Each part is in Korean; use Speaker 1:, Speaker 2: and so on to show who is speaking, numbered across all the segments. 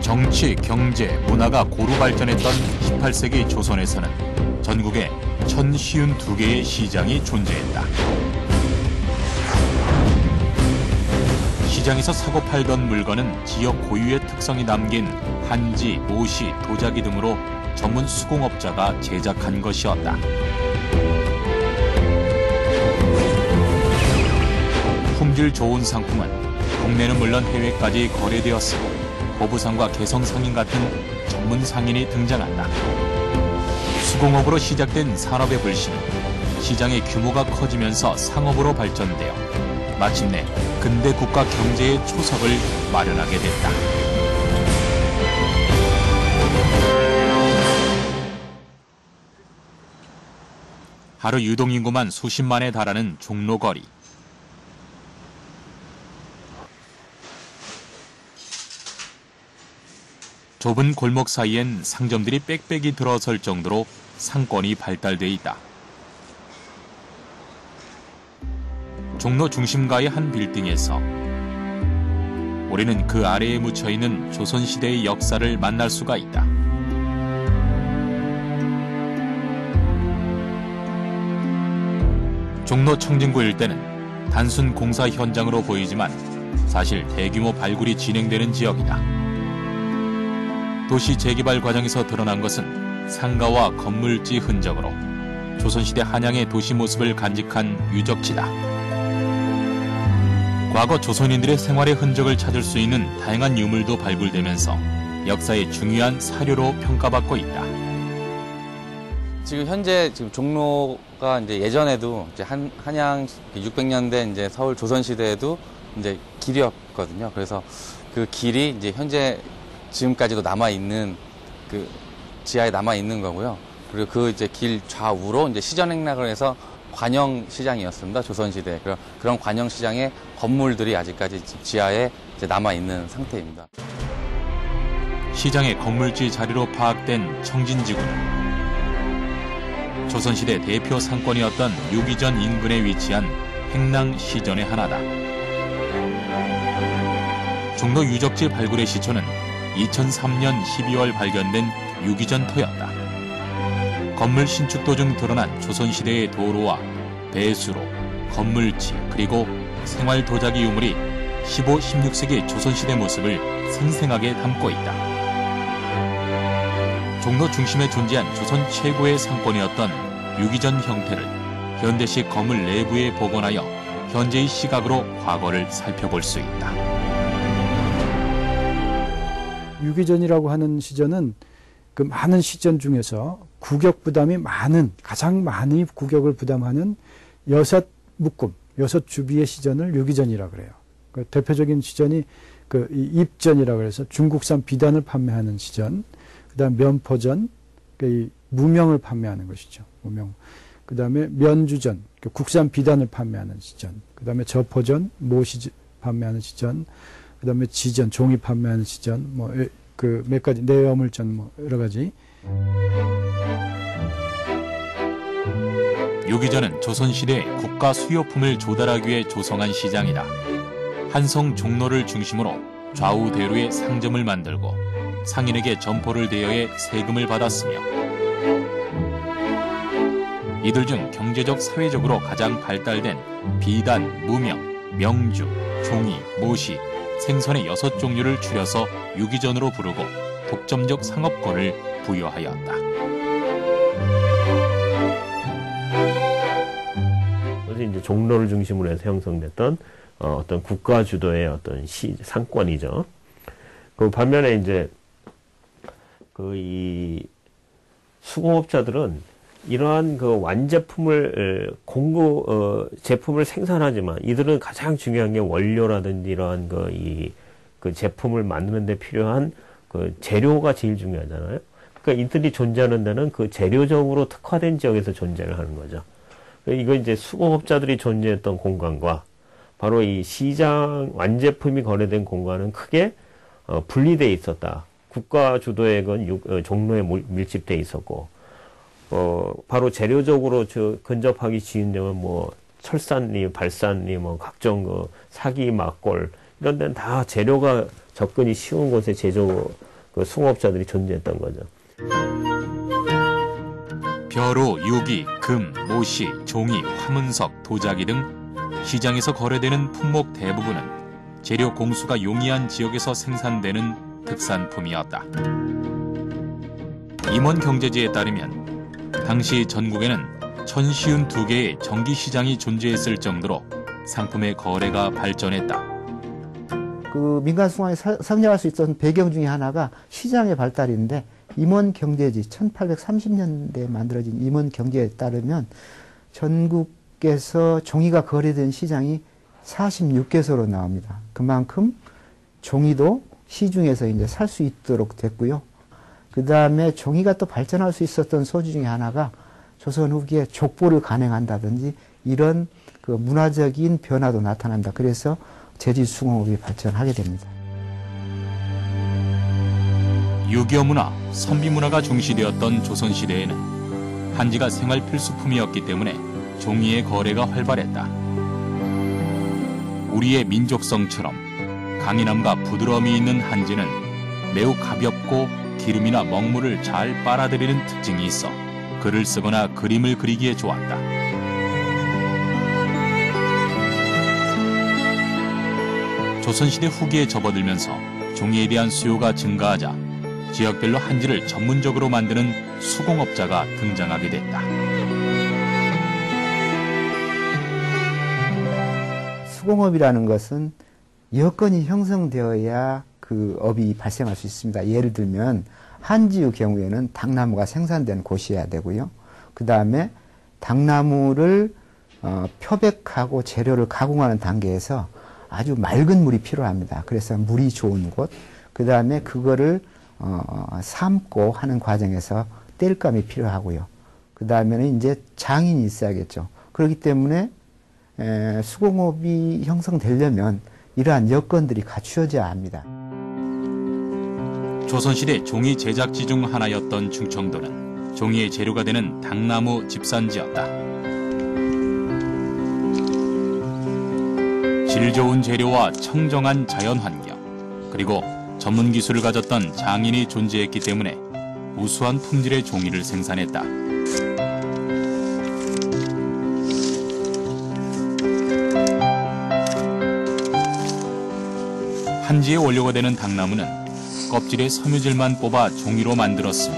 Speaker 1: 정치, 경제, 문화가 고루 발전했던 18세기 조선에서는 전국에 1052개의 시장이 존재했다. 시장에서 사고 팔던 물건은 지역 고유의 특성이 담긴 한지, 모시, 도자기 등으로 전문 수공업자가 제작한 것이었다. 품질 좋은 상품은 국내는 물론 해외까지 거래되었으고 보부상과 개성상인 같은 전문 상인이 등장한다. 수공업으로 시작된 산업의 불씨는 시장의 규모가 커지면서 상업으로 발전되어 마침내 근대 국가 경제의 초석을 마련하게 됐다. 하루 유동인구만 수십만에 달하는 종로거리. 좁은 골목 사이엔 상점들이 빽빽이 들어설 정도로 상권이 발달돼 있다. 종로 중심가의 한 빌딩에서 우리는 그 아래에 묻혀있는 조선시대의 역사를 만날 수가 있다. 종로 청진구 일대는 단순 공사 현장으로 보이지만 사실 대규모 발굴이 진행되는 지역이다. 도시 재개발 과정에서 드러난 것은 상가와 건물지 흔적으로 조선시대 한양의 도시 모습을 간직한 유적지다. 과거 조선인들의 생활의 흔적을 찾을 수 있는 다양한 유물도 발굴되면서 역사의 중요한 사료로 평가받고 있다.
Speaker 2: 지금 현재 종로가 이제 예전에도 이제 한양 600년대 이제 서울 조선시대에도 이제 길이었거든요. 그래서 그 길이 이제 현재 지금까지도 남아있는 그 지하에 남아있는 거고요. 그리고 그 이제 길 좌우로 이제 시전행락을 해서 관영시장이었습니다. 조선시대. 그런 관영시장의 건물들이 아직까지 지하에 이제 남아있는 상태입니다.
Speaker 1: 시장의 건물지 자리로 파악된 청진지구는 조선시대 대표 상권이었던 유기전 인근에 위치한 행랑시전의 하나다. 종로 유적지 발굴의 시초는 2003년 12월 발견된 유기전터였다. 건물 신축도 중 드러난 조선시대의 도로와 배수로, 건물지, 그리고 생활 도자기 유물이 15, 16세기 조선시대 모습을 생생하게 담고 있다. 종로 중심에 존재한 조선 최고의 상권이었던 유기전 형태를 현대식 건물 내부에 복원하여 현재의 시각으로 과거를 살펴볼 수 있다.
Speaker 3: 유기전이라고 하는 시전은 그 많은 시전 중에서 구격 부담이 가장 많이 구격을 부담하는 6 주비의 시전을 유기전이라고 그래요. 그 대표적인 시전이 그 입전이라고 해서 중국산 비단을 판매하는 시전, 그다음 면포전, 그 무명을 판매하는 것이죠. 무명. 그다음에 면주전, 그 국산 비단을 판매하는 시전. 그다음에 저포전, 모시 판매하는 시전. 그다음에 지전, 종이 판매하는 시전, 그 몇 가지 내어물전 여러 가지.
Speaker 1: 유기전은 조선시대 국가 수요품을 조달하기 위해 조성한 시장이다. 한성 종로를 중심으로 좌우 대로에 상점을 만들고 상인에게 점포를 대여해 세금을 받았으며 이들 중 경제적 사회적으로 가장 발달된 비단, 무명, 명주, 종이, 모시, 생선의 6종류를 줄여서 유기전으로 부르고 독점적 상업권을 부여하였다.
Speaker 4: 그래서 이제 종로를 중심으로 해서 형성됐던 어떤 국가 주도의 어떤 상권이죠. 그 반면에 이제 이 수공업자들은 이러한 그 완제품을 제품을 생산하지만 이들은 가장 중요한 게 원료라든지 이러한 그 제품을 만드는 데 필요한 그 재료가 제일 중요하잖아요. 그러니까 이들이 존재하는 데는 그 재료적으로 특화된 지역에서 존재를 하는 거죠. 이거 이제 수공업자들이 존재했던 공간과 바로 이 시장 완제품이 거래된 공간은 크게 분리되어 있었다. 국가 주도의 건 종로에 밀집되어 있었고, 바로 재료적으로 근접하기 쉬운 데는 철산리, 발산리, 각종 사기, 막골 이런 데는 다 재료가 접근이 쉬운 곳에 그 수공업자들이 존재했던 거죠.
Speaker 1: 벼로, 유기, 금, 모시, 종이, 화문석, 도자기 등 시장에서 거래되는 품목 대부분은 재료 공수가 용이한 지역에서 생산되는 특산품이었다. 임원 경제지에 따르면 당시 전국에는 1052개의 정기시장이 존재했을 정도로 상품의 거래가 발전했다.
Speaker 5: 그 민간 수공업이 성장할 수 있었던 배경 중에 하나가 시장의 발달인데, 임원 경제지 1830년대에 만들어진 임원 경제에 따르면 전국에서 종이가 거래된 시장이 46개소로 나옵니다. 그만큼 종이도 시중에서 이제 살 수 있도록 됐고요. 그 다음에 종이가 또 발전할 수 있었던 소지 중에 하나가 조선 후기에 족보를 간행한다든지 이런 그 문화적인 변화도 나타납니다. 그래서 제지수공업이 발전하게 됩니다.
Speaker 1: 유교 문화, 선비 문화가 중시되었던 조선시대에는 한지가 생활 필수품이었기 때문에 종이의 거래가 활발했다. 우리의 민족성처럼 강인함과 부드러움이 있는 한지는 매우 가볍고 기름이나 먹물을 잘 빨아들이는 특징이 있어 글을 쓰거나 그림을 그리기에 좋았다. 조선시대 후기에 접어들면서 종이에 대한 수요가 증가하자 지역별로 한지를 전문적으로 만드는 수공업자가 등장하게 됐다.
Speaker 5: 수공업이라는 것은 여건이 형성되어야 그 업이 발생할 수 있습니다. 예를 들면 한지의 경우에는 당나무가 생산된 곳이어야 되고요. 그 다음에 당나무를 표백하고 재료를 가공하는 단계에서 아주 맑은 물이 필요합니다. 그래서 물이 좋은 곳, 그 다음에 그거를 삶고 하는 과정에서 땔감이 필요하고요. 그 다음에는 이제 장인이 있어야겠죠. 그렇기 때문에 수공업이 형성되려면 이러한 여건들이 갖추어져야 합니다.
Speaker 1: 조선시대 종이 제작지 중 하나였던 충청도는 종이의 재료가 되는 당나무 집산지였다. 질 좋은 재료와 청정한 자연환경, 그리고 전문 기술을 가졌던 장인이 존재했기 때문에 우수한 품질의 종이를 생산했다. 한지의 원료가 되는 당나무는 껍질의 섬유질만 뽑아 종이로 만들었으며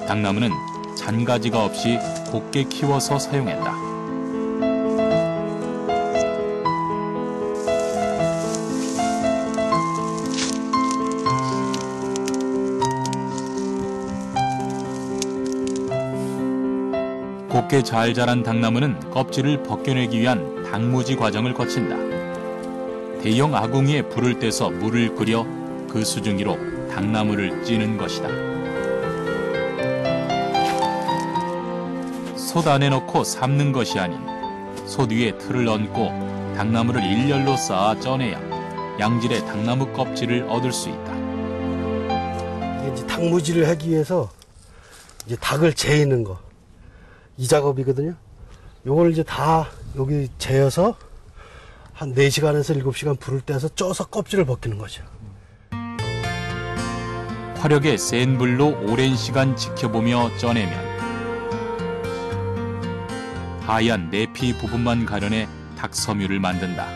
Speaker 1: 당나무는 잔가지가 없이 곱게 키워서 사용했다. 곱게 잘 자란 당나무는 껍질을 벗겨내기 위한 당무지 과정을 거친다. 대형 아궁이에 불을 떼서 물을 끓여 그 수증기로 당나무를 찌는 것이다. 솥 안에 넣고 삶는 것이 아닌 솥 위에 틀을 얹고 당나무를 일렬로 쌓아 쪄내야 양질의 당나무 껍질을 얻을 수 있다.
Speaker 6: 이제 닭무지를 하기 위해서 이제 닭을 재이는 거, 이 작업이거든요. 요걸 이제 다 여기 재어서 한 4시간에서 7시간 불을 떼서 쪄서 껍질을 벗기는 거죠.
Speaker 1: 화력의 센 불로 오랜 시간 지켜보며 쪄내면 하얀 내피 부분만 가려내 닭섬유를 만든다.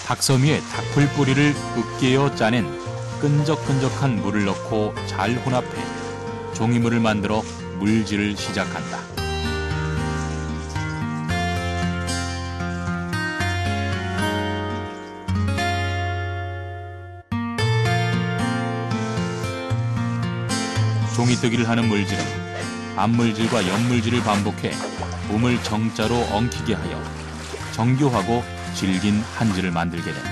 Speaker 1: 닭섬유에 닭풀 뿌리를 으깨어 짜낸 끈적끈적한 물을 넣고 잘 혼합해 종이물을 만들어 물질을 시작한다. 종이뜨기를 하는 물질은 앞물질과 옆물질을 반복해 몸을 정자로 엉키게 하여 정교하고 질긴 한지를 만들게 된다.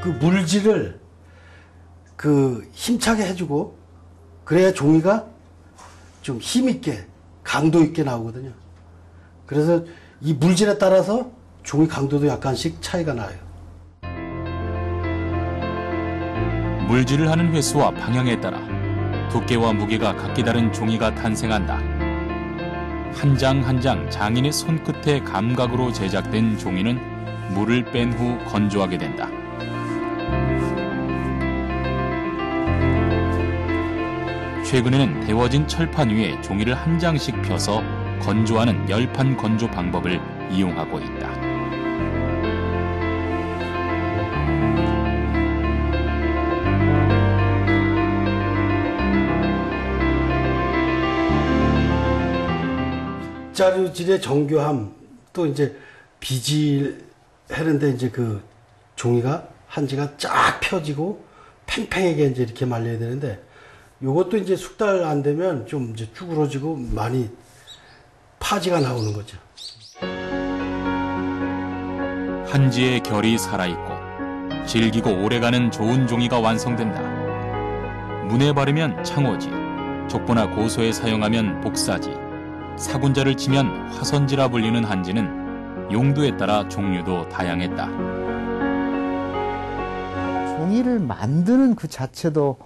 Speaker 6: 그 물질을 그 힘차게 해주고 그래야 종이가 좀 힘있게 강도 있게 나오거든요. 그래서 이 물질에 따라서 종이 강도도 약간씩 차이가 나요.
Speaker 1: 물질을 하는 횟수와 방향에 따라 두께와 무게가 각기 다른 종이가 탄생한다. 한 장 한 장 장인의 손끝의 감각으로 제작된 종이는 물을 뺀 후 건조하게 된다. 최근에는 데워진 철판 위에 종이를 한 장씩 펴서 건조하는 열판 건조 방법을 이용하고 있다.
Speaker 6: 자루질의 정교함, 또 이제 비질하는데 이제 그 종이가 한지가 쫙 펴지고 팽팽하게 이제 이렇게 말려야 되는데, 요것도 이제 숙달 안 되면 좀 이제 쭈그러지고 많이 파지가 나오는 거죠.
Speaker 1: 한지의 결이 살아있고 질기고 오래가는 좋은 종이가 완성된다. 문에 바르면 창호지, 족보나 고소에 사용하면 복사지, 사군자를 치면 화선지라 불리는 한지는 용도에 따라 종류도 다양했다.
Speaker 5: 종이를 만드는 그 자체도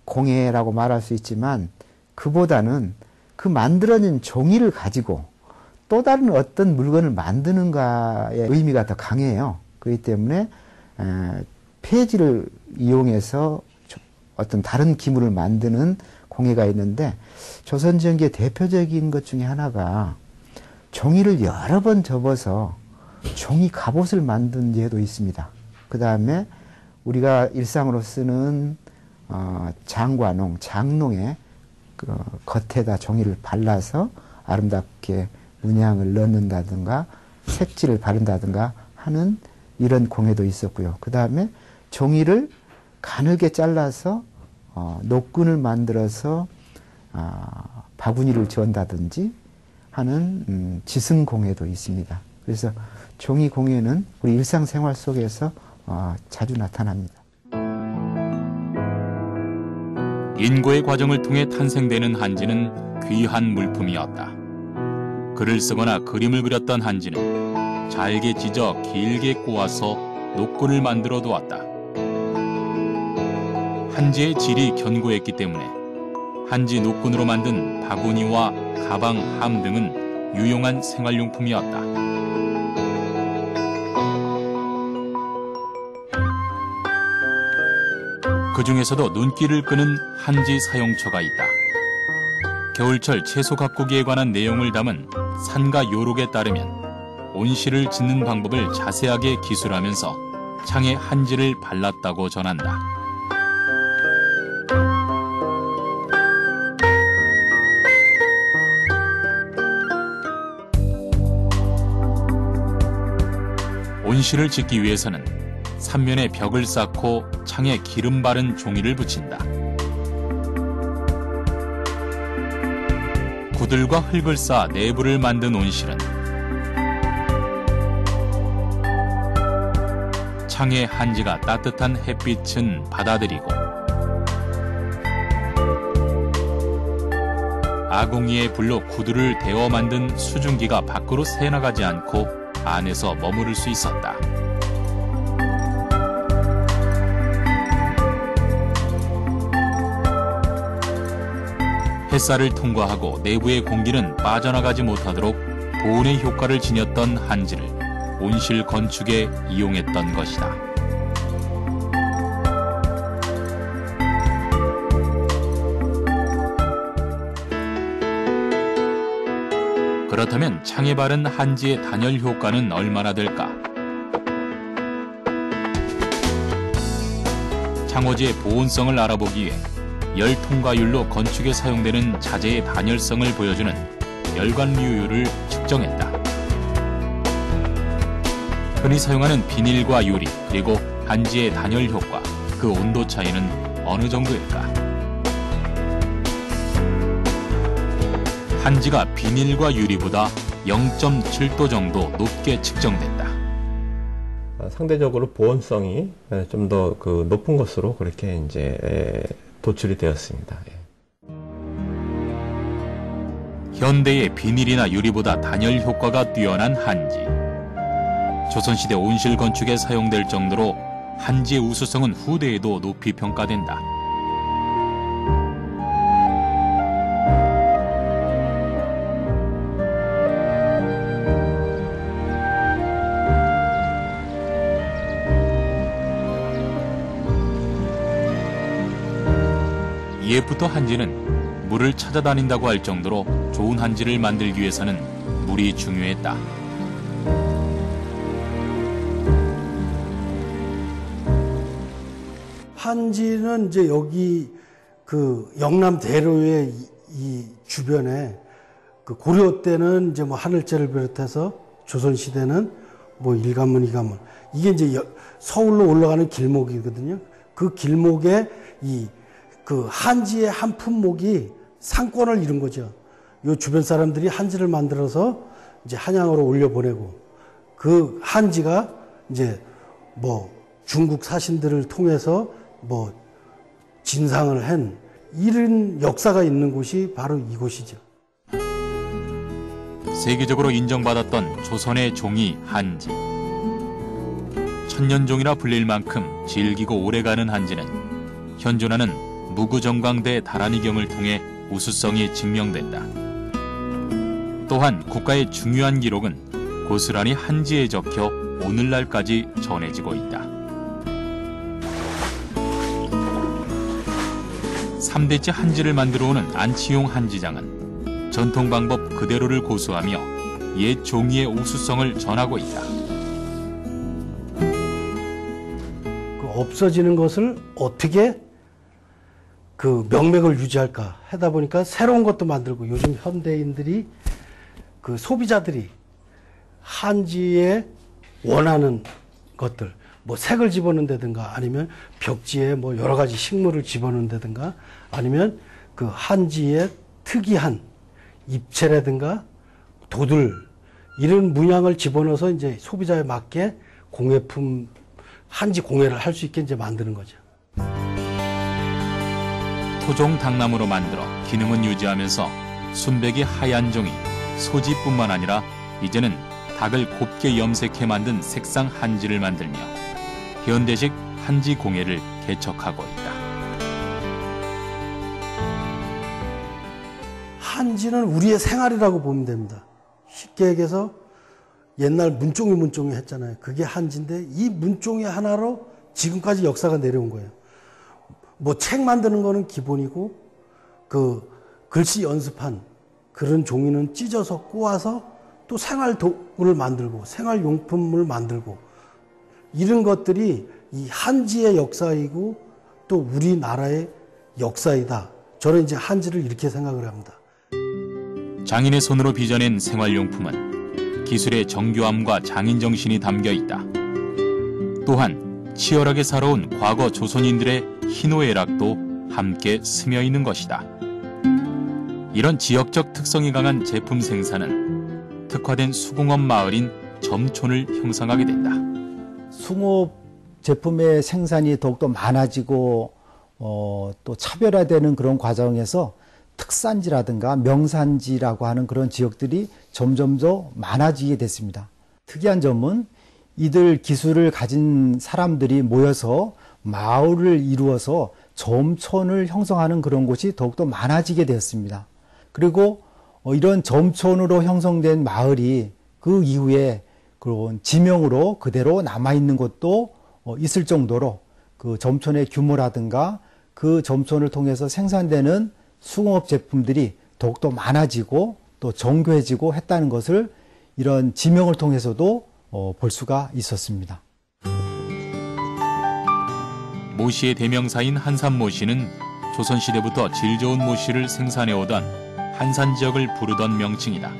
Speaker 5: 공예라고 말할 수 있지만, 그보다는 그 만들어진 종이를 가지고 또 다른 어떤 물건을 만드는가의 의미가 더 강해요. 그렇기 때문에 폐지를 이용해서 어떤 다른 기물을 만드는 공예가 있는데, 조선전기의 대표적인 것 중에 하나가 종이를 여러 번 접어서 종이 갑옷을 만든 예도 있습니다. 그 다음에 우리가 일상으로 쓰는 장관홍, 장롱에 그 겉에다 종이를 발라서 아름답게 문양을 넣는다든가 색지를 바른다든가 하는 이런 공예도 있었고요. 그 다음에 종이를 가늘게 잘라서 노끈을 만들어서 바구니를 지은다든지 하는 지승 공예도 있습니다. 그래서 종이 공예는 우리 일상생활 속에서 자주 나타납니다.
Speaker 1: 인고의 과정을 통해 탄생되는 한지는 귀한 물품이었다. 글을 쓰거나 그림을 그렸던 한지는 잘게 찢어 길게 꼬아서 노끈을 만들어 두었다. 한지의 질이 견고했기 때문에 한지 노끈으로 만든 바구니와 가방, 함 등은 유용한 생활용품이었다. 그 중에서도 눈길을 끄는 한지 사용처가 있다. 겨울철 채소 가꾸기에 관한 내용을 담은 산가 요록에 따르면 온실을 짓는 방법을 자세하게 기술하면서 창에 한지를 발랐다고 전한다. 온실을 짓기 위해서는 삼면에 벽을 쌓고 창에 기름 바른 종이를 붙인다. 구들과 흙을 쌓아 내부를 만든 온실은 창의 한지가 따뜻한 햇빛은 받아들이고 아궁이의 불로 구두를 데워 만든 수증기가 밖으로 새나가지 않고 안에서 머무를 수 있었다. 햇살을 통과하고 내부의 공기는 빠져나가지 못하도록 보온의 효과를 지녔던 한지를 온실 건축에 이용했던 것이다. 그렇다면 창에 바른 한지의 단열 효과는 얼마나 될까? 창호지의 보온성을 알아보기 위해 열 통과율로 건축에 사용되는 자재의 단열성을 보여주는 열관류율을 측정했다. 흔히 사용하는 비닐과 유리, 그리고 한지의 단열 효과, 그 온도 차이는 어느 정도일까? 한지가 비닐과 유리보다 0.7도 정도 높게 측정됐다.
Speaker 4: 상대적으로 보온성이 좀 더 그 높은 것으로 그렇게 이제 도출이 되었습니다.
Speaker 1: 현대의 비닐이나 유리보다 단열 효과가 뛰어난 한지. 조선시대 온실 건축에 사용될 정도로 한지의 우수성은 후대에도 높이 평가된다. 옛부터 한지는 물을 찾아다닌다고 할 정도로 좋은 한지를 만들기 위해서는 물이 중요했다.
Speaker 6: 한지는 이제 여기 그 영남 대로의 이 주변에 그 고려 때는 이제 뭐 하늘제를 비롯해서 조선 시대는 뭐 일관문, 이관문 이게 이제 서울로 올라가는 길목이거든요. 그 길목에 이 그 한지의 한 품목이 상권을 이룬 거죠. 요 주변 사람들이 한지를 만들어서 이제 한양으로 올려보내고 그 한지가 이제 뭐 중국 사신들을 통해서 뭐 진상을 한 이런 역사가 있는 곳이 바로 이곳이죠.
Speaker 1: 세계적으로 인정받았던 조선의 종이 한지. 천년종이라 불릴 만큼 질기고 오래가는 한지는 현존하는 무구정광대 다란이경을 통해 우수성이 증명된다. 또한 국가의 중요한 기록은 고스란히 한지에 적혀 오늘날까지 전해지고 있다. 3대째 한지를 만들어 오는 안치용 한지장은 전통 방법 그대로를 고수하며 옛 종이의 우수성을 전하고 있다.
Speaker 6: 그 없어지는 것을 어떻게 그 명맥을 유지할까 하다 보니까 새로운 것도 만들고 요즘 현대인들이 그 소비자들이 한지에 원하는 것들 뭐 색을 집어넣는다든가 아니면 벽지에 뭐 여러 가지 식물을 집어넣는다든가 아니면 그 한지의 특이한 입체라든가 도들 이런 문양을 집어넣어서 이제 소비자에 맞게 공예품 한지 공예를 할 수 있게 이제 만드는 거죠.
Speaker 1: 토종 당나무로 만들어 기능은 유지하면서 순백이 하얀 종이 소지뿐만 아니라 이제는 닭을 곱게 염색해 만든 색상 한지를 만들며 현대식 한지 공예를 개척하고 있다.
Speaker 6: 한지는 우리의 생활이라고 보면 됩니다. 쉽게 얘기해서 옛날 문종이 했잖아요. 그게 한지인데 이 문종이 하나로 지금까지 역사가 내려온 거예요. 뭐 책 만드는 거는 기본이고 그 글씨 연습한 그런 종이는 찢어서 꼬아서 또 생활 도구를 만들고 생활 용품을 만들고 이런 것들이 이 한지의 역사이고 또 우리나라의 역사이다. 저는 이제 한지를 이렇게 생각을 합니다.
Speaker 1: 장인의 손으로 빚어낸 생활용품은 기술의 정교함과 장인 정신이 담겨 있다. 또한 치열하게 살아온 과거 조선인들의 희노애락도 함께 스며 있는 것이다. 이런 지역적 특성이 강한 제품 생산은 특화된 수공업 마을인 점촌을 형성하게 된다.
Speaker 3: 숭업 제품의 생산이 더욱더 많아지고 또 차별화되는 그런 과정에서 특산지라든가 명산지라고 하는 그런 지역들이 점점 더 많아지게 됐습니다. 특이한 점은 이들 기술을 가진 사람들이 모여서 마을을 이루어서 점촌을 형성하는 그런 곳이 더욱더 많아지게 되었습니다. 그리고 이런 점촌으로 형성된 마을이 그 이후에 그런 지명으로 그대로 남아있는 곳도 있을 정도로 그 점촌의 규모라든가 그 점촌을 통해서 생산되는 수공업 제품들이 더욱더 많아지고 또 정교해지고 했다는 것을 이런 지명을 통해서도 볼 수가 있었습니다.
Speaker 1: 모시의 대명사인 한산모시는 조선시대부터 질 좋은 모시를 생산해오던 한산 지역을 부르던 명칭이다.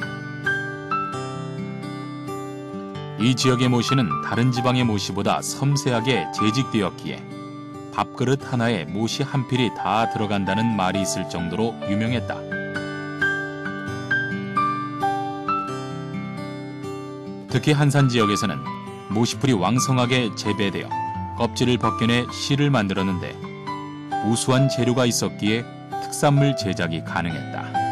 Speaker 1: 이 지역의 모시는 다른 지방의 모시보다 섬세하게 재직되었기에 밥그릇 하나에 모시 한 필이 다 들어간다는 말이 있을 정도로 유명했다. 특히 한산 지역에서는 모시풀이 왕성하게 재배되어 껍질을 벗겨내 실을 만들었는데 우수한 재료가 있었기에 특산물 제작이 가능했다.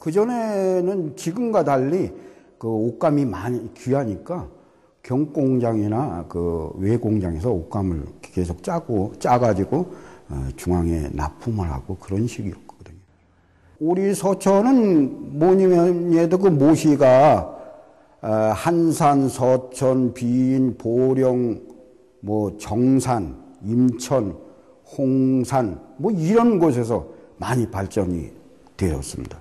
Speaker 7: 그전에는 지금과 달리 그 옷감이 많이 귀하니까 경공장이나 그 외공장에서 옷감을 계속 짜가지고 중앙에 납품을 하고 그런 식이었거든요. 우리 서천은 뭐냐면 얘도 그 모시가 한산, 서천, 비인, 보령, 뭐 정산, 임천, 홍산 뭐 이런 곳에서 많이 발전이 되었습니다.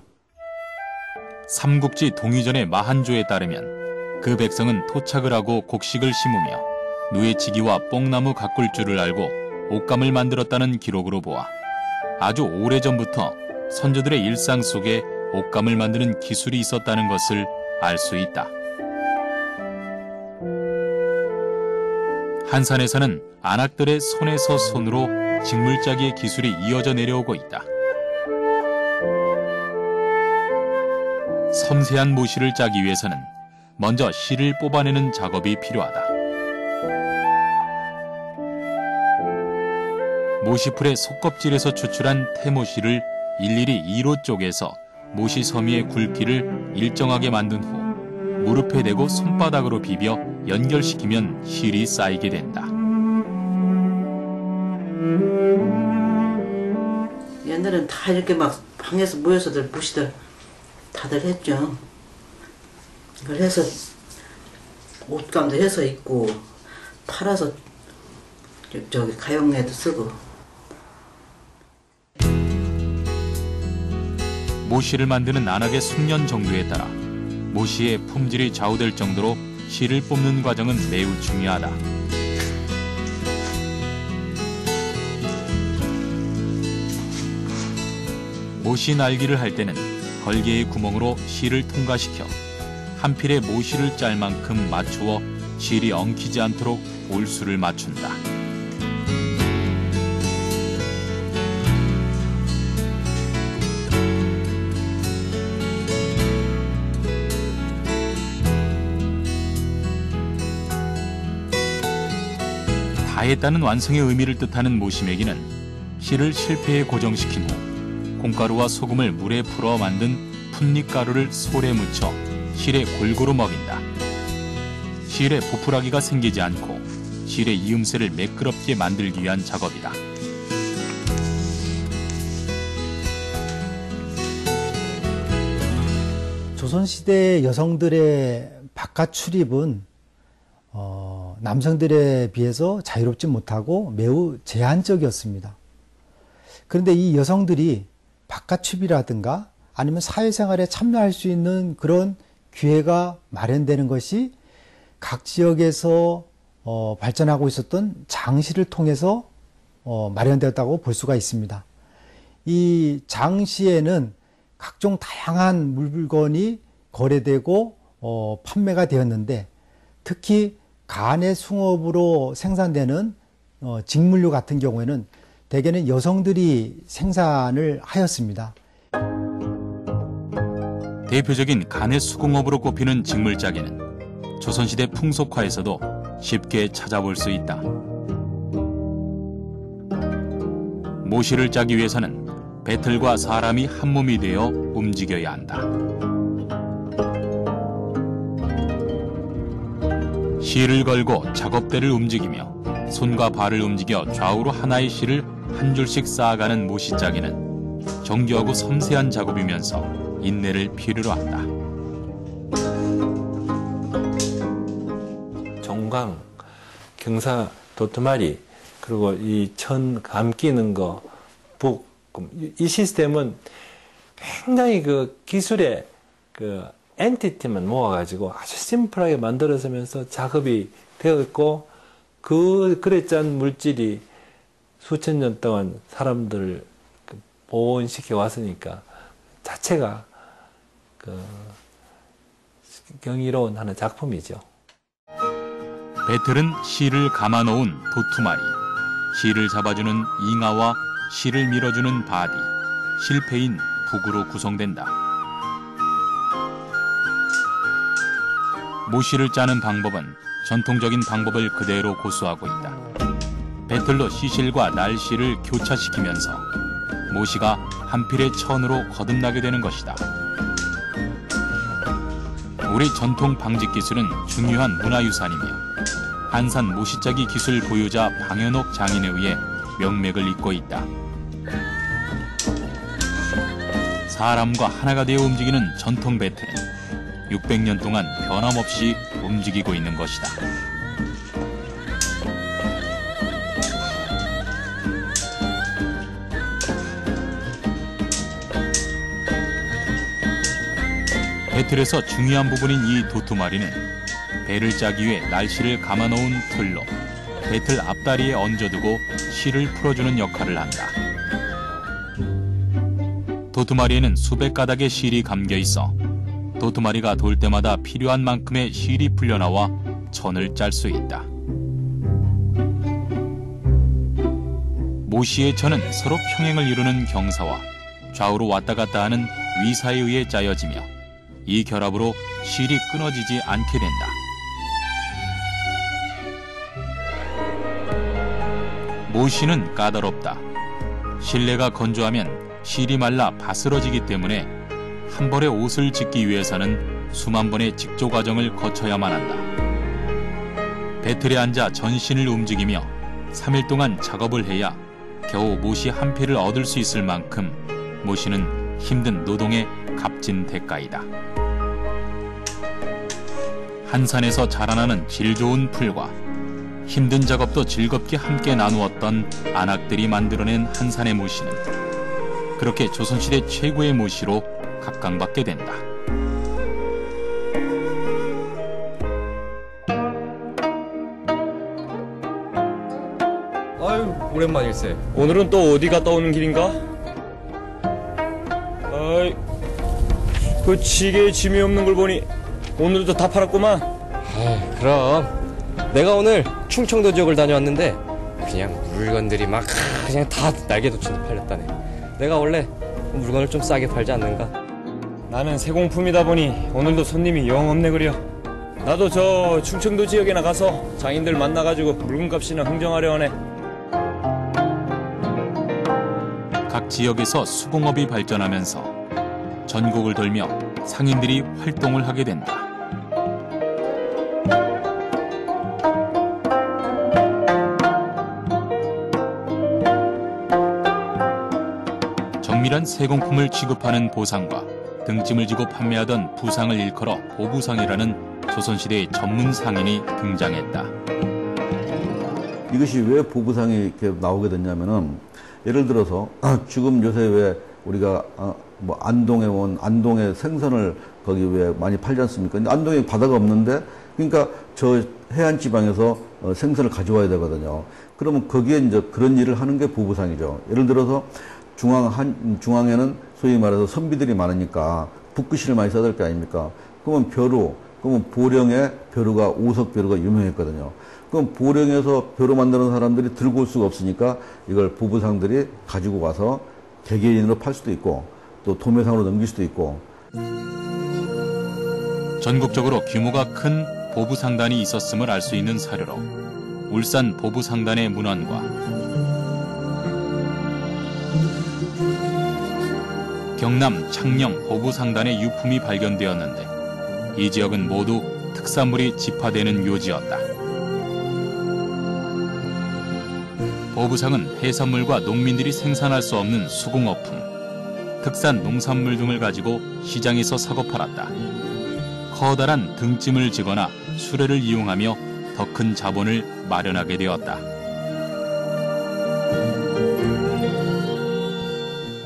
Speaker 1: 삼국지 동의전의 마한조에 따르면 그 백성은 토착을 하고 곡식을 심으며 누에치기와 뽕나무 가꿀 줄을 알고 옷감을 만들었다는 기록으로 보아 아주 오래전부터 선조들의 일상 속에 옷감을 만드는 기술이 있었다는 것을 알 수 있다. 한산에서는 안악들의 손에서 손으로 직물짜기의 기술이 이어져 내려오고 있다. 섬세한 모시를 짜기 위해서는 먼저 실을 뽑아내는 작업이 필요하다. 모시풀의 속껍질에서 추출한 태모실을 일일이 2로 쪼개서 모시 서미의 굵기를 일정하게 만든 후 무릎에 대고 손바닥으로 비벼 연결시키면 실이 쌓이게 된다.
Speaker 8: 옛날엔 다 이렇게 막 방에서 모여서들 모시들 다들 했죠. 이걸 해서 옷감도 해서 입고 팔아서 저기 가용에도 쓰고.
Speaker 1: 모시를 만드는 안악의 숙련 정도에 따라 모시의 품질이 좌우될 정도로 실을 뽑는 과정은 매우 중요하다. 모시 날기를 할 때는 걸개의 구멍으로 실을 통과시켜 한 필의 모시를 짤 만큼 맞추어 실이 엉키지 않도록 올수를 맞춘다. 다 했다는 완성의 의미를 뜻하는 모시매기는 실을 실패에 고정시킨 후 콩가루와 소금을 물에 풀어 만든 풋잎가루를 솔에 묻혀 실에 골고루 먹인다. 실에 보풀하기가 생기지 않고 실의 이음새를 매끄럽게 만들기 위한 작업이다.
Speaker 9: 조선시대 여성들의 바깥 출입은 남성들에 비해서 자유롭지 못하고 매우 제한적이었습니다. 그런데 이 여성들이 바깥 출입이라든가 아니면 사회생활에 참여할 수 있는 그런 기회가 마련되는 것이 각 지역에서 발전하고 있었던 장시를 통해서 마련되었다고 볼 수가 있습니다. 이 장시에는 각종 다양한 물건이 거래되고 판매가 되었는데 특히 간의 숭업으로 생산되는 직물류 같은 경우에는 대개는 여성들이 생산을 하였습니다.
Speaker 1: 대표적인 간의 수공업으로 꼽히는 직물짜기는 조선시대 풍속화에서도 쉽게 찾아볼 수 있다. 모시를 짜기 위해서는 배틀과 사람이 한 몸이 되어 움직여야 한다. 실을 걸고 작업대를 움직이며 손과 발을 움직여 좌우로 하나의 실을 한 줄씩 쌓아가는 모시짜기는 정교하고 섬세한 작업이면서 인내를 필요로 한다.
Speaker 10: 정강, 경사, 도트마리, 그리고 이 천 감기는 거, 복, 이 시스템은 굉장히 그 기술의 그 엔티티만 모아가지고 아주 심플하게 만들어지면서 작업이 되어 있고 그래 짠 물질이 수천 년 동안 사람들을 보온시켜 왔으니까 자체가 그 경이로운 하는 작품이죠.
Speaker 1: 배틀은 실을 감아놓은 도투마리, 실을 잡아주는 잉아와 실을 밀어주는 바디, 실패인 북으로 구성된다. 모시를 짜는 방법은 전통적인 방법을 그대로 고수하고 있다. 배틀로 시실과 날실을 교차시키면서 모시가 한 필의 천으로 거듭나게 되는 것이다. 우리 전통 방직 기술은 중요한 문화유산이며 한산 모시짜기 기술 보유자 방현옥 장인에 의해 명맥을 잇고 있다. 사람과 하나가 되어 움직이는 전통 배틀은 600년 동안 변함없이 움직이고 있는 것이다. 배틀에서 중요한 부분인 이 도투마리는 배를 짜기 위해 날씨를 감아놓은 틀로 배틀 앞다리에 얹어두고 실을 풀어주는 역할을 한다. 도투마리에는 수백 가닥의 실이 감겨 있어 도투마리가 돌 때마다 필요한 만큼의 실이 풀려나와 천을 짤 수 있다. 모씨의 천은 서로 평행을 이루는 경사와 좌우로 왔다 갔다 하는 위사에 의해 짜여지며 이 결합으로 실이 끊어지지 않게 된다. 모씨는 까다롭다. 실내가 건조하면 실이 말라 바스러지기 때문에 한 벌의 옷을 짓기 위해서는 수만 번의 직조 과정을 거쳐야만 한다. 배틀에 앉아 전신을 움직이며 3일 동안 작업을 해야 겨우 모씨 한 필을 얻을 수 있을 만큼 모씨는 힘든 노동의 값진 대가이다. 한산에서 자라나는 질 좋은 풀과 힘든 작업도 즐겁게 함께 나누었던 안악들이 만들어낸 한산의 모씨는 그렇게 조선시대 최고의 모씨로 각광받게 된다.
Speaker 11: 아유, 오랜만일세. 오늘은 또 어디 갔다 오는 길인가? 아이, 그 지게에 짐이 없는 걸 보니 오늘도 다 팔았구만.
Speaker 12: 아, 그럼 내가 오늘 충청도 지역을 다녀왔는데 그냥 물건들이 막 그냥 다 날개돋치듯 팔렸다네. 내가 원래 물건을 좀 싸게 팔지 않는가?
Speaker 11: 나는 세공품이다 보니 오늘도 손님이 영 없네 그려. 나도 저 충청도 지역에나 가서 장인들 만나가지고 물건값이나 흥정하려 하네.
Speaker 1: 각 지역에서 수공업이 발전하면서 전국을 돌며 상인들이 활동을 하게 된다. 정밀한 세공품을 취급하는 보상과 등짐을 지고 판매하던 부상을 일컬어 보부상이라는 조선시대의 전문 상인이 등장했다.
Speaker 13: 이것이 왜 보부상이 이렇게 나오게 됐냐면은 예를 들어서 지금 요새 왜 우리가 뭐 안동에 온 안동의 생선을 거기 왜 많이 팔지 않습니까? 근데 안동에 바다가 없는데 그러니까 저 해안 지방에서 생선을 가져와야 되거든요. 그러면 거기에 이제 그런 일을 하는 게 보부상이죠. 예를 들어서 중앙에는 소위 말해서 선비들이 많으니까 붓글씨를 많이 써야 될 게 아닙니까? 그러면 벼루, 그러면 보령에 벼루가 오석 벼루가 유명했거든요. 그럼 보령에서 벼루 만드는 사람들이 들고 올 수가 없으니까 이걸 보부상들이 가지고 와서 개개인으로 팔 수도 있고 또 도매상으로 넘길 수도 있고.
Speaker 1: 전국적으로 규모가 큰 보부상단이 있었음을 알 수 있는 사료로 울산 보부상단의 문헌과 경남 창녕 보부상단의 유품이 발견되었는데 이 지역은 모두 특산물이 집화되는 묘지였다. 보부상은 해산물과 농민들이 생산할 수 없는 수공업품, 특산 농산물 등을 가지고 시장에서 사고 팔았다. 커다란 등짐을 지거나 수레를 이용하며 더 큰 자본을 마련하게 되었다.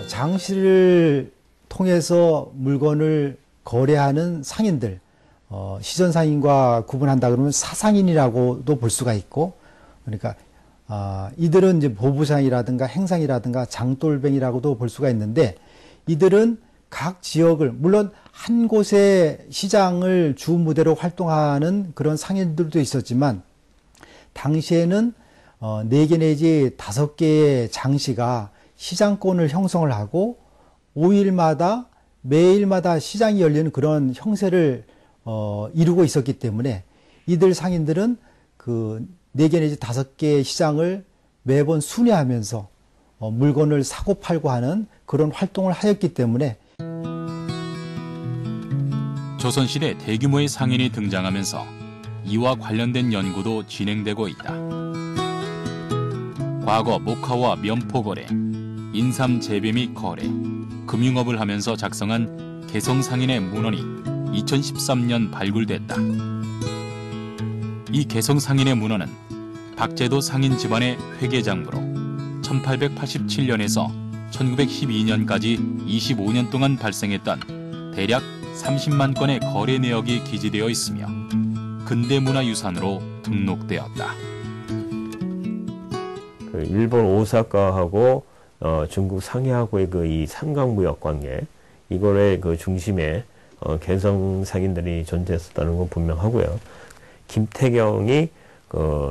Speaker 9: 장시를 통해서 물건을 거래하는 상인들, 시전상인과 구분한다 그러면 사상인이라고도 볼 수가 있고, 그러니까 이들은 이제 보부상이라든가 행상이라든가 장돌뱅이라고도 볼 수가 있는데, 이들은 각 지역을, 물론 한 곳의 시장을 주 무대로 활동하는 그런 상인들도 있었지만, 당시에는 4개 내지 5개의 장시가 시장권을 형성을 하고 5일마다 매일마다 시장이 열리는 그런 형세를 이루고 있었기 때문에 이들 상인들은 그 4개 내지 5개의 시장을 매번 순회하면서 물건을 사고 팔고 하는 그런 활동을 하였기 때문에
Speaker 1: 조선시대 대규모의 상인이 등장하면서 이와 관련된 연구도 진행되고 있다. 과거 목화와 면포거래, 인삼 재배 및 거래, 금융업을 하면서 작성한 개성상인의 문헌이 2013년 발굴됐다. 이 개성상인의 문헌은 박제도 상인 집안의 회계장부로 1887년에서 1912년까지 25년 동안 발생했던 대략 30만 건의 거래 내역이 기재되어 있으며 근대문화유산으로 등록되었다.
Speaker 4: 그 일본 오사카하고 중국 상해하고의 그 이 삼각무역 관계, 이거의 그 중심에 개성 상인들이 존재했었다는 건 분명하고요. 김태경이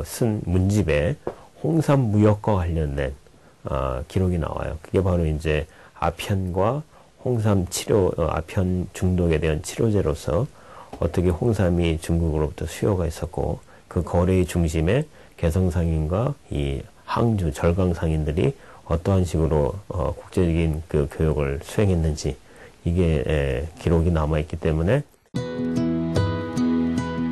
Speaker 4: 쓴 문집에 홍삼 무역과 관련된 기록이 나와요. 그게 바로 이제 아편과 홍삼 치료, 아편 중독에 대한 치료제로서 어떻게 홍삼이 중국으로부터 수요가 있었고, 그 거래의 중심에 개성상인과 이 항주 절강상인들이 어떠한 식으로 국제적인 그 교역을 수행했는지, 이게 기록이 남아있기 때문에.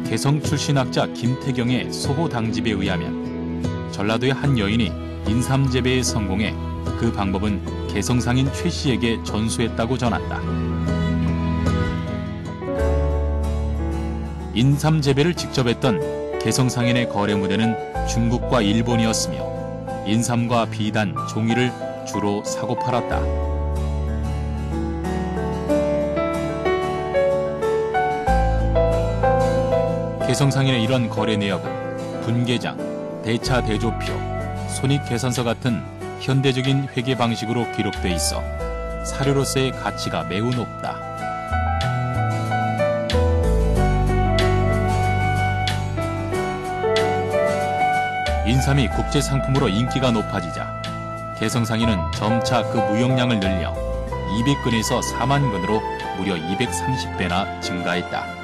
Speaker 1: 개성 출신 학자 김태경의 소호 당집에 의하면 전라도의 한 여인이 인삼 재배에 성공해 그 방법은 개성상인 최 씨에게 전수했다고 전한다. 인삼 재배를 직접 했던 개성상인의 거래 무대는 중국과 일본이었으며 인삼과 비단, 종이를 주로 사고 팔았다. 개성상인의 이런 거래 내역은 분계장, 대차 대조표, 손익계산서 같은 현대적인 회계 방식으로 기록돼 있어 사료로서의 가치가 매우 높다. 인삼이 국제 상품으로 인기가 높아지자 개성상인은 점차 그 무역량을 늘려 200근에서 4만 근으로 무려 230배나 증가했다.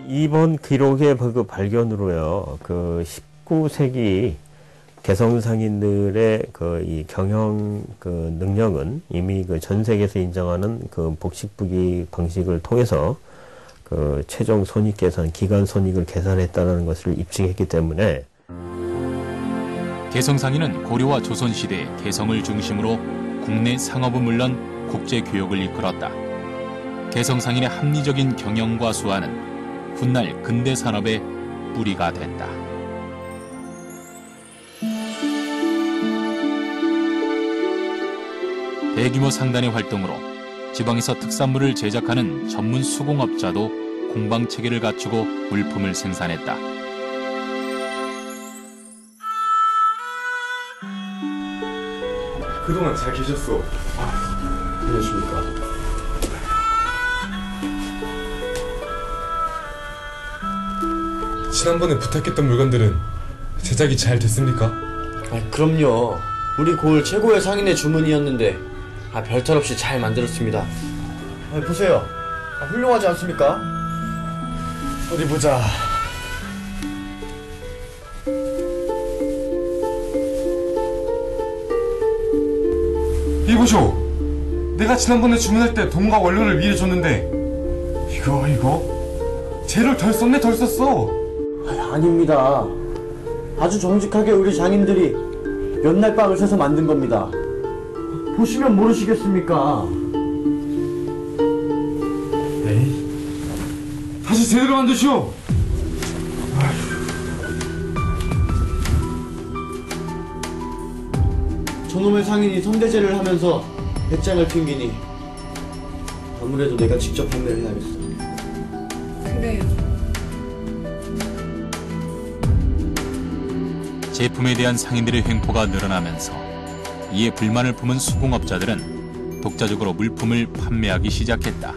Speaker 4: 이번 기록의 그 발견으로요, 그 19세기 개성상인들의 그 이 경영 그 능력은 이미 그 전 세계에서 인정하는 그 복식부기 방식을 통해서 그 최종 손익 계산, 기간 손익을 계산했다는 것을 입증했기 때문에.
Speaker 1: 개성상인은 고려와 조선시대에 개성을 중심으로 국내 상업은 물론 국제 교역을 이끌었다. 개성상인의 합리적인 경영과 수완은 훗날 근대 산업의 뿌리가 된다. 대규모 상단의 활동으로 지방에서 특산물을 제작하는 전문 수공업자도 공방 체계를 갖추고 물품을 생산했다.
Speaker 14: 그동안 잘 계셨어. 안녕하십니까. 지난번에 부탁했던 물건들은 제작이 잘 됐습니까?
Speaker 15: 그럼요. 우리 고을 최고의 상인의 주문이었는데 별탈 없이 잘 만들었습니다. 보세요. 훌륭하지 않습니까? 어디 보자.
Speaker 14: 이보쇼. 내가 지난번에 주문할 때 돈과 원료를 미리 줬는데 이거 재료를 덜 썼네, 덜 썼어.
Speaker 15: 아닙니다. 아주 정직하게 우리 장인들이 연날 빵을 사서 만든 겁니다. 보시면 모르시겠습니까?
Speaker 14: 에이, 다시 제대로 만드시오.
Speaker 15: 저놈의 상인이 선대제를 하면서 배짱을 튕기니 아무래도 내가 직접 판매를 해야겠어.
Speaker 16: 그래요.
Speaker 1: 제품에 대한 상인들의 횡포가 늘어나면서 이에 불만을 품은 수공업자들은 독자적으로 물품을 판매하기 시작했다.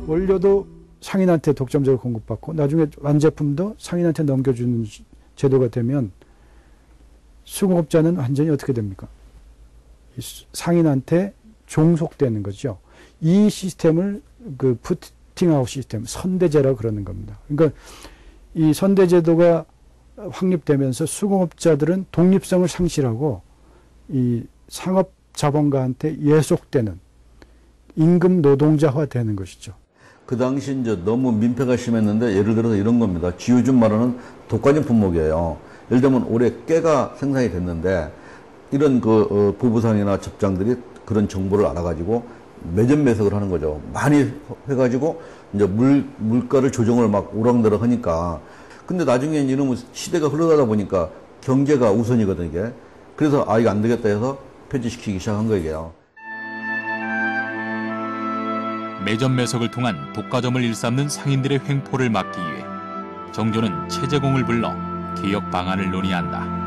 Speaker 3: 원료도 상인한테 독점적으로 공급받고 나중에 완제품도 상인한테 넘겨주는 제도가 되면 수공업자는 완전히 어떻게 됩니까? 상인한테 종속되는 거죠. 이 시스템을 그 푸팅아웃 시스템, 선대제라고 그러는 겁니다. 그러니까 이 선대제도가 확립되면서 수공업자들은 독립성을 상실하고 이 상업 자본가한테 예속되는 임금 노동자화 되는 것이죠.
Speaker 13: 그 당시 이제 너무 민폐가 심했는데 예를 들어서 이런 겁니다. 쥐요즘 말하는 독과점 품목이에요. 예를 들면 올해 깨가 생산이 됐는데 이런 그 부부상이나 접장들이 그런 정보를 알아가지고 매점 매석을 하는 거죠. 많이 해가지고 이제 물가를 조정을 막 오락내락 하니까. 근데 나중에 이러면 시대가 흘러가다 보니까 경제가 우선이거든요, 이게. 그래서 이거 안 되겠다 해서 폐지시키기 시작한 거예요.
Speaker 1: 매점매석을 통한 독과점을 일삼는 상인들의 횡포를 막기 위해 정조는 최재공을 불러 개혁 방안을 논의한다.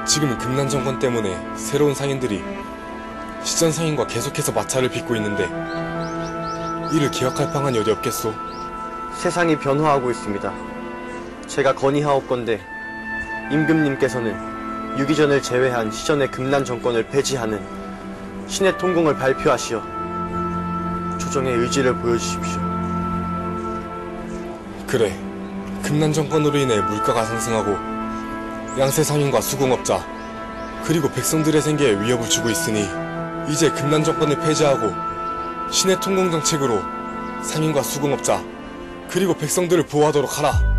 Speaker 17: 지금 금난 정권 때문에 새로운 상인들이 시전 상인과 계속해서 마찰을 빚고 있는데 이를 개혁할 방안이 어디 없겠소?
Speaker 15: 세상이 변화하고 있습니다. 제가 건의하옵건대 임금님께서는 유기전을 제외한 시전의 금난 정권을 폐지하는 신의 통공을 발표하시어 조정의 의지를 보여주십시오.
Speaker 17: 그래, 금난 정권으로 인해 물가가 상승하고 양세 상인과 수공업자 그리고 백성들의 생계에 위협을 주고 있으니 이제 금난 정권을 폐지하고 신의 통공 정책으로 상인과 수공업자 그리고 백성들을 보호하도록 하라.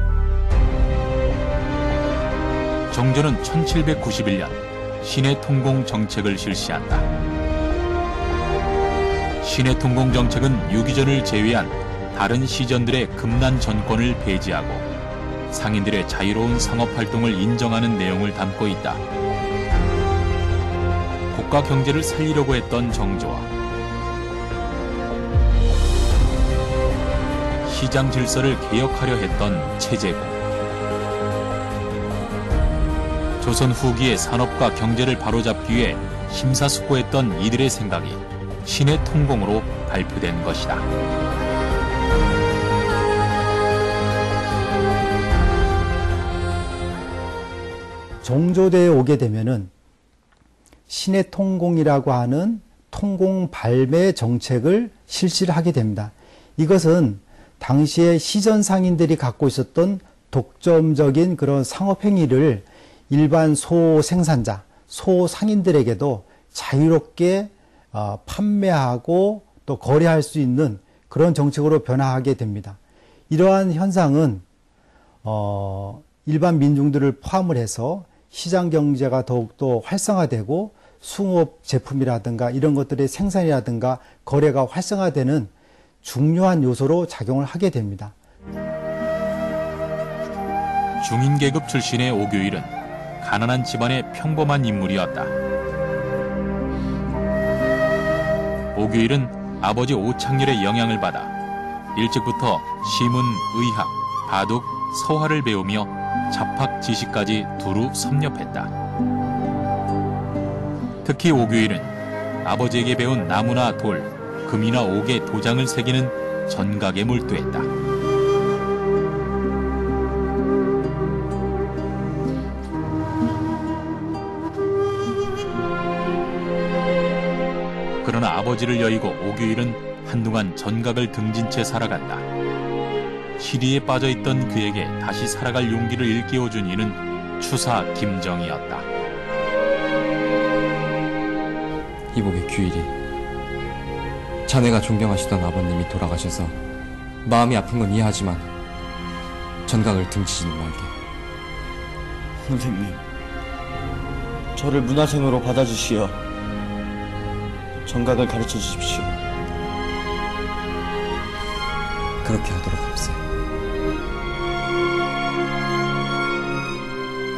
Speaker 1: 정조는 1791년 신의 통공 정책을 실시한다. 신의 통공 정책은 유기전을 제외한 다른 시전들의 금난 전권을 폐지하고 상인들의 자유로운 상업활동을 인정하는 내용을 담고 있다. 국가 경제를 살리려고 했던 정조와 시장 질서를 개혁하려 했던 최재공, 조선 후기의 산업과 경제를 바로잡기 위해 심사숙고했던 이들의 생각이 신의 통공으로 발표된 것이다.
Speaker 9: 정조대에 오게 되면은 신의 통공이라고 하는 통공 발매 정책을 실시를 하게 됩니다. 이것은 당시에 시전 상인들이 갖고 있었던 독점적인 그런 상업 행위를 일반 소생산자, 소상인들에게도 자유롭게 판매하고 또 거래할 수 있는 그런 정책으로 변화하게 됩니다. 이러한 현상은 일반 민중들을 포함을 해서 시장 경제가 더욱더 활성화되고 수공업 제품이라든가 이런 것들의 생산이라든가 거래가 활성화되는 중요한 요소로 작용을 하게 됩니다.
Speaker 1: 중인계급 출신의 오규일은 가난한 집안의 평범한 인물이었다. 오규일은 아버지 오창렬의 영향을 받아 일찍부터 시문, 의학, 바둑, 서화를 배우며 잡학 지식까지 두루 섭렵했다. 특히 오규일은 아버지에게 배운 나무나 돌, 금이나 옥의 도장을 새기는 전각에 몰두했다. 그러나 아버지를 여의고 오규일은 한동안 전각을 등진 채 살아간다. 시리에 빠져있던 그에게 다시 살아갈 용기를 일깨워준 이는 추사 김정이었다.
Speaker 12: 이복의 규일이, 자네가 존경하시던 아버님이 돌아가셔서 마음이 아픈 건 이해하지만 전각을 등지지는 말게.
Speaker 15: 선생님, 저를 문화생으로 받아주시어 전각을 가르쳐 주십시오.
Speaker 12: 그렇게 하도록 합세.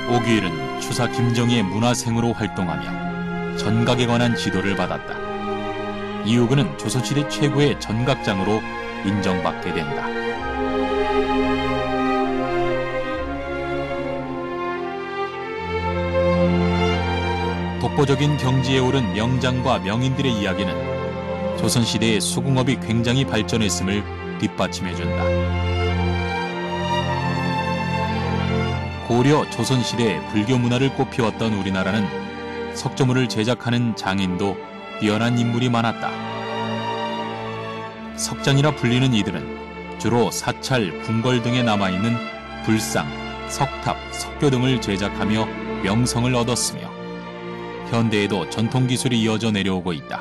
Speaker 1: 오규일은 추사 김정희의 문화생으로 활동하며 전각에 관한 지도를 받았다. 이후 그는 조선시대 최고의 전각장으로 인정받게 된다. 독보적인 경지에 오른 명장과 명인들의 이야기는 조선시대의 수공업이 굉장히 발전했음을 뒷받침해준다. 고려 조선시대의 불교 문화를 꽃피웠던 우리나라는 석조물을 제작하는 장인도 뛰어난 인물이 많았다. 석장이라 불리는 이들은 주로 사찰, 궁궐 등에 남아있는 불상, 석탑, 석교 등을 제작하며 명성을 얻었으며 현대에도 전통기술이 이어져 내려오고 있다.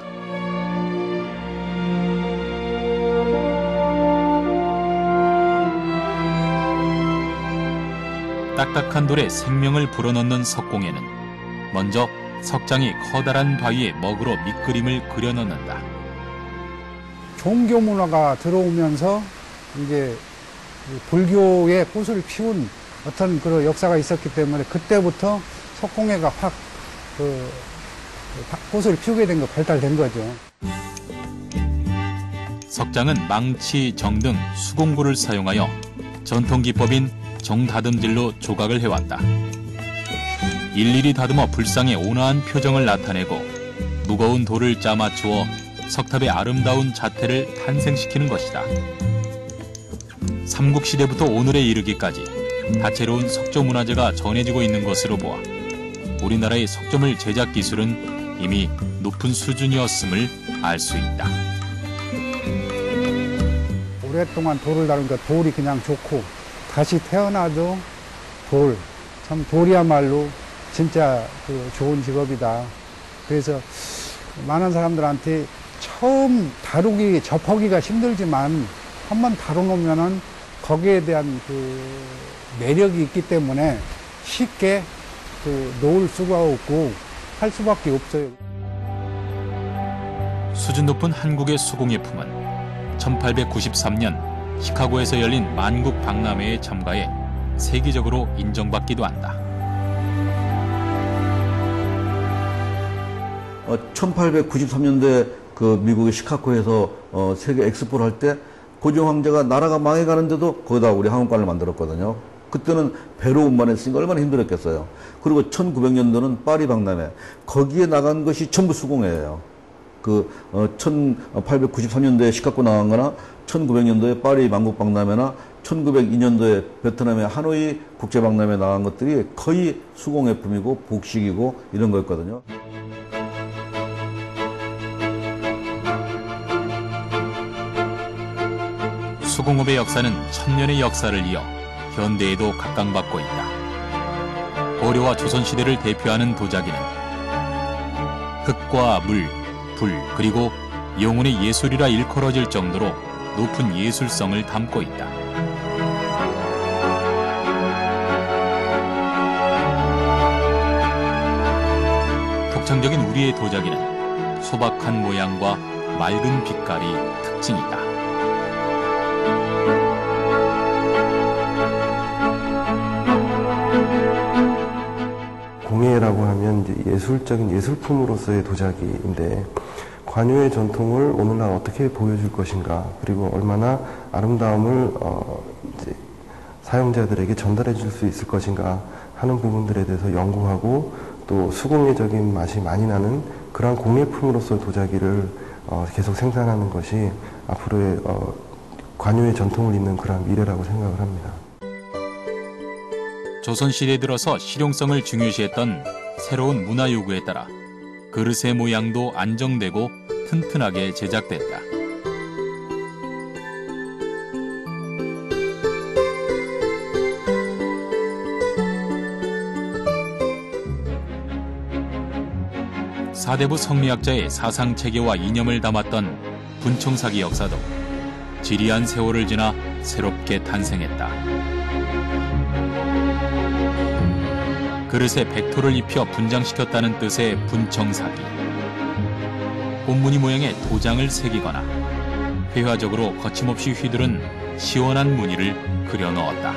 Speaker 1: 딱딱한 돌에 생명을 불어넣는 석공예는 먼저 석장이 커다란 바위에 먹으로 밑그림을 그려넣는다.
Speaker 3: 종교 문화가 들어오면서 이제 불교의 꽃을 피운 어떤 그런 역사가 있었기 때문에 그때부터 석공예가 확 꽃을 피우게 된 거, 발달된 거죠.
Speaker 1: 석장은 망치, 정 등 수공구를 사용하여 전통 기법인 정다듬질로 조각을 해왔다. 일일이 다듬어 불상의 온화한 표정을 나타내고 무거운 돌을 짜맞추어 석탑의 아름다운 자태를 탄생시키는 것이다. 삼국시대부터 오늘에 이르기까지 다채로운 석조 문화재가 전해지고 있는 것으로 보아 우리나라의 석조물 제작 기술은 이미 높은 수준이었음을 알 수 있다.
Speaker 3: 오랫동안 돌을 다루니까 돌이 그냥 좋고 다시 태어나도 돌, 참 돌이야말로 진짜 좋은 직업이다. 그래서 많은 사람들한테 처음 다루기, 접하기가 힘들지만 한번 다뤄놓으면은 거기에 대한 매력이 있기 때문에 쉽게 놓을 수가 없고 할 수밖에 없어요.
Speaker 1: 수준 높은 한국의 수공예품은 1893년 시카고에서 열린 만국 박람회에 참가해 세계적으로 인정받기도 한다.
Speaker 13: 1893년도에 미국의 시카고에서 세계 엑스포를 할 때 고종 황제가 나라가 망해가는데도 거기다 우리 항공관을 만들었거든요. 그때는 배로 운반했으니까 얼마나 힘들었겠어요. 그리고 1900년도는 파리 박람회, 거기에 나간 것이 전부 수공예예요. 1893년도에 시카고 나간 거나 1900년도에 파리 만국 박람회나 1902년도에 베트남의 하노이 국제 박람회에 나간 것들이 거의 수공예품이고 복식이고 이런 거였거든요.
Speaker 1: 수공업의 역사는 천년의 역사를 이어 현대에도 각광받고 있다. 고려와 조선시대를 대표하는 도자기는 흙과 물, 불, 그리고 영혼의 예술이라 일컬어질 정도로 높은 예술성을 담고 있다. 독창적인 우리의 도자기는 소박한 모양과 맑은 빛깔이 특징이다.
Speaker 18: 공예라고 하면 이제 예술적인 예술품으로서의 도자기인데 관유의 전통을 오늘날 어떻게 보여줄 것인가, 그리고 얼마나 아름다움을 이제 사용자들에게 전달해 줄 수 있을 것인가 하는 부분들에 대해서 연구하고 또 수공예적인 맛이 많이 나는 그러한 공예품으로서의 도자기를 계속 생산하는 것이 앞으로의 관유의 전통을 잇는 그러한 미래라고 생각을 합니다.
Speaker 1: 조선시대 들어서 실용성을 중요시했던 새로운 문화 요구에 따라 그릇의 모양도 안정되고 튼튼하게 제작됐다. 사대부 성리학자의 사상체계와 이념을 담았던 분청사기 역사도 지리한 세월을 지나 새롭게 탄생했다. 그릇에 백토를 입혀 분장시켰다는 뜻의 분청사기. 꽃무늬 모양의 도장을 새기거나 회화적으로 거침없이 휘두른 시원한 무늬를 그려 넣었다.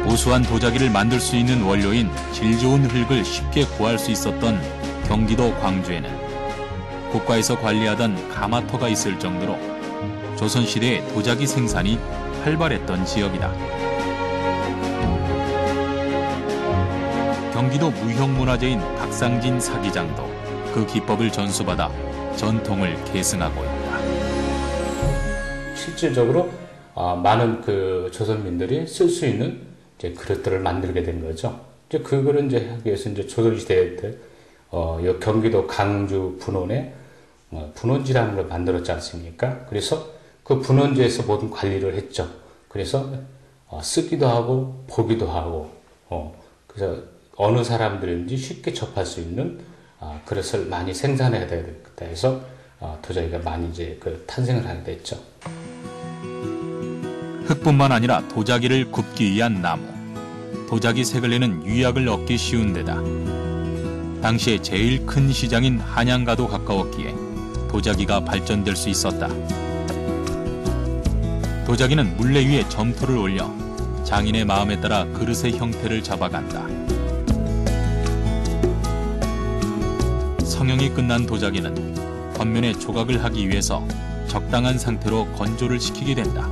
Speaker 1: 우수한 도자기를 만들 수 있는 원료인 질 좋은 흙을 쉽게 구할 수 있었던 경기도 광주에는 국가에서 관리하던 가마터가 있을 정도로 조선시대의 도자기 생산이 활발했던 지역이다. 경기도 무형문화재인 박상진 사기장도 그 기법을 전수받아 전통을 계승하고 있다.
Speaker 19: 실질적으로 많은 조선민들이 쓸 수 있는 그릇들을 만들게 된 거죠. 그거를 하기 위해서 조선시대 때 경기도 강주 분원에 분원지라는 걸 만들었지 않습니까? 그래서 그 분원지에서 모든 관리를 했죠. 그래서 쓰기도 하고 보기도 하고 그래서 어느 사람들인지 쉽게 접할 수 있는 그릇을 많이 생산해야 되겠다 해서 도자기가 많이 탄생을 하게 됐죠.
Speaker 1: 흙뿐만 아니라 도자기를 굽기 위한 나무, 도자기 색을 내는 유약을 얻기 쉬운 데다 당시에 제일 큰 시장인 한양과도 가까웠기에 도자기가 발전될 수 있었다. 도자기는 물레 위에 점토를 올려 장인의 마음에 따라 그릇의 형태를 잡아간다. 성형이 끝난 도자기는 겉면에 조각을 하기 위해서 적당한 상태로 건조를 시키게 된다.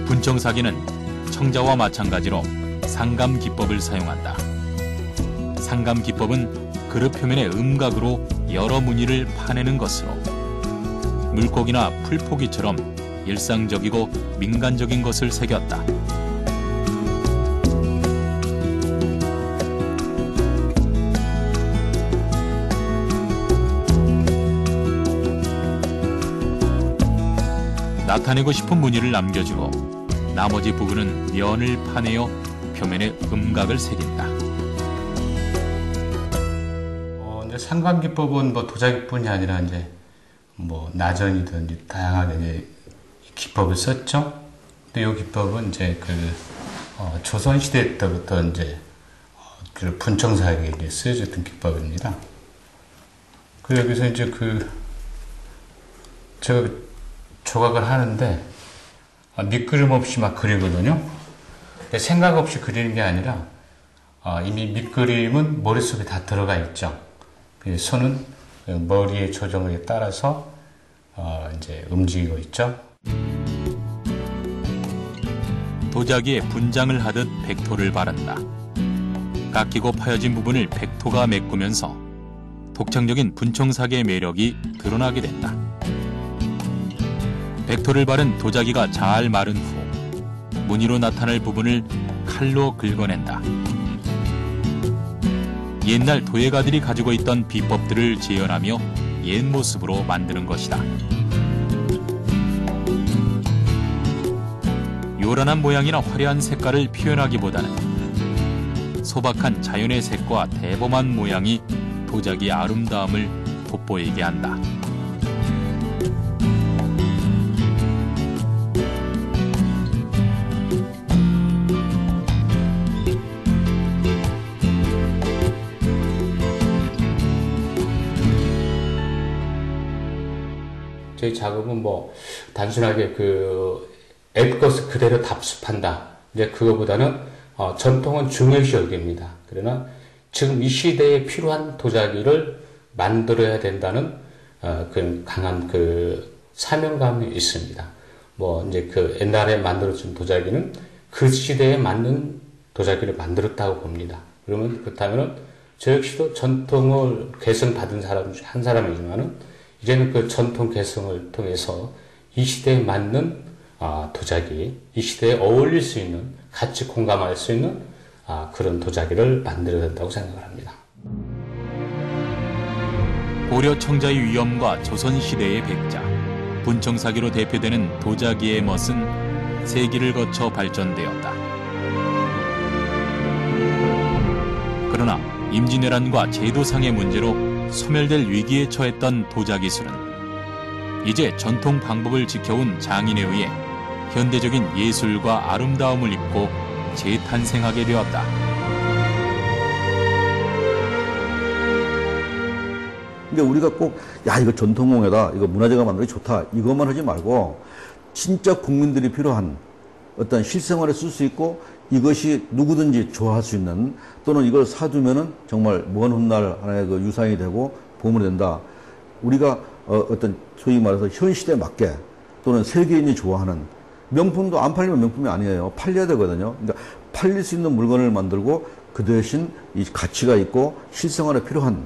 Speaker 1: 분청사기는 청자와 마찬가지로 상감 기법을 사용한다. 상감 기법은 그릇 표면의 음각으로 여러 무늬를 파내는 것으로 물고기나 풀포기처럼 일상적이고 민간적인 것을 새겼다. 나타내고 싶은 무늬를 남겨주고 나머지 부분은 면을 파내어 표면에 음각을 새긴다.
Speaker 19: 이제 상감 기법은 뭐 도자기뿐이 아니라 이제 뭐 나전이든 다양하게 이제 기법을 썼죠. 근데 이 기법은 이제 조선 시대 때부터 이제 그 분청사기에 이제 쓰여졌던 기법입니다. 그 여기서 이제 제가 조각을 하는데 밑그림 없이 막 그리거든요. 근데 생각 없이 그리는 게 아니라 이미 밑그림은 머릿속에 다 들어가 있죠. 손은 머리의 조정에 따라서 이제 움직이고 있죠.
Speaker 1: 도자기에 분장을 하듯 백토를 바른다. 깎이고 파여진 부분을 백토가 메꾸면서 독창적인 분청사기의 매력이 드러나게 된다. 백토를 바른 도자기가 잘 마른 후 무늬로 나타날 부분을 칼로 긁어낸다. 옛날 도예가들이 가지고 있던 비법들을 재현하며 옛 모습으로 만드는 것이다. 요란한 모양이나 화려한 색깔을 표현하기보다는 소박한 자연의 색과 대범한 모양이 도자기의 아름다움을 돋보이게 한다.
Speaker 19: 저희 작업은 뭐 단순하게 앱것을 그대로 답습한다. 이제 그거보다는 전통은 중요시 여깁니다. 그러나 지금 이 시대에 필요한 도자기를 만들어야 된다는 그런 강한 사명감이 있습니다. 뭐 이제 옛날에 만들어진 도자기는 그 시대에 맞는 도자기를 만들었다고 봅니다. 그러면 그렇다면은 저 역시도 전통을 개성받은 사람 중 한 사람이지만은 이제는 그 전통 개성을 통해서 이 시대에 맞는 도자기, 이 시대에 어울릴 수 있는, 같이 공감할 수 있는 그런 도자기를 만들어야 된다고 생각을 합니다.
Speaker 1: 고려 청자의 위엄과 조선시대의 백자, 분청사기로 대표되는 도자기의 멋은 세기를 거쳐 발전되었다. 그러나 임진왜란과 제도상의 문제로 소멸될 위기에 처했던 도자기술은 이제 전통 방법을 지켜온 장인에 의해 현대적인 예술과 아름다움을 입고 재탄생하게 되었다.
Speaker 13: 근데 우리가 꼭 이거 전통공예다, 이거 문화재가 만들기 좋다 이것만 하지 말고 진짜 국민들이 필요한 어떤 실생활에 쓸 수 있고 이것이 누구든지 좋아할 수 있는, 또는 이걸 사두면은 정말 먼 훗날 하나의 유산이 되고 보물이 된다. 우리가 어떤 소위 말해서 현 시대에 맞게, 또는 세계인이 좋아하는 명품도 안 팔리면 명품이 아니에요. 팔려야 되거든요. 그러니까 팔릴 수 있는 물건을 만들고 그 대신 이 가치가 있고 실생활에 필요한,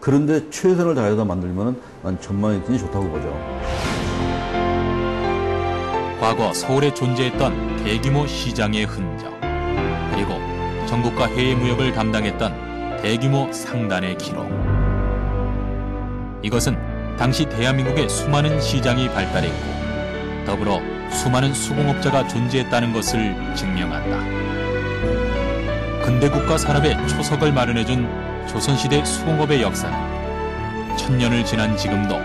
Speaker 13: 그런데 최선을 다해서 만들면은 난 전망이 좋다고 보죠.
Speaker 1: 과거 서울에 존재했던 대규모 시장의 흔적, 그리고 전국과 해외 무역을 담당했던 대규모 상단의 기록. 이것은 당시 대한민국의 수많은 시장이 발달했고 더불어 수많은 수공업자가 존재했다는 것을 증명한다. 근대 국가 산업의 초석을 마련해준 조선시대 수공업의 역사는 천년을 지난 지금도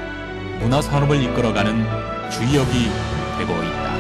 Speaker 1: 문화산업을 이끌어가는 주역이 되고 있다.